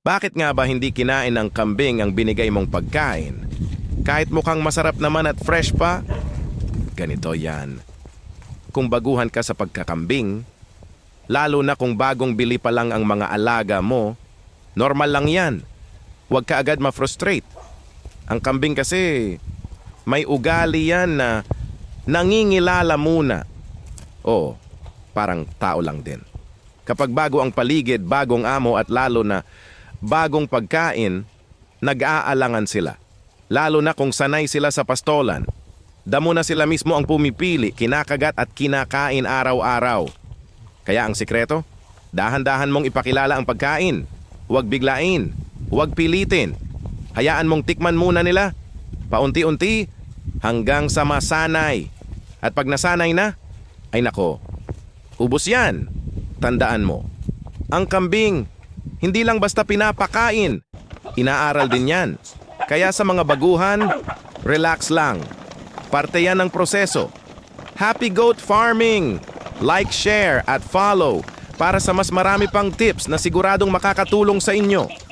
Bakit nga ba hindi kinain ng kambing ang binigay mong pagkain? Kahit mukhang masarap naman at fresh pa? Ganito yan. Kung baguhan ka sa pagkakambing, lalo na kung bagong bili pa lang ang mga alaga mo, normal lang yan. Huwag ka agad ma-frustrate. Ang kambing kasi, may ugali yan na nangingilala muna. Oo, parang tao lang din. Kapag bago ang paligid, bagong amo at lalo na bagong pagkain, nag-aalangan sila. Lalo na kung sanay sila sa pastolan. Damo na sila mismo ang pumipili, kinakagat at kinakain araw-araw. Kaya ang sikreto, dahan-dahan mong ipakilala ang pagkain. Huwag biglain, huwag pilitin. Hayaan mong tikman muna nila. Paunti-unti, hanggang sa masanay. At pag nasanay na, ay nako, ubos yan. Tandaan mo, ang kambing, hindi lang basta pinapakain, inaaral din yan. Kaya sa mga baguhan, relax lang. Parte yan ng proseso. Happy Goat Farming! Like, share at follow para sa mas marami pang tips na siguradong makakatulong sa inyo.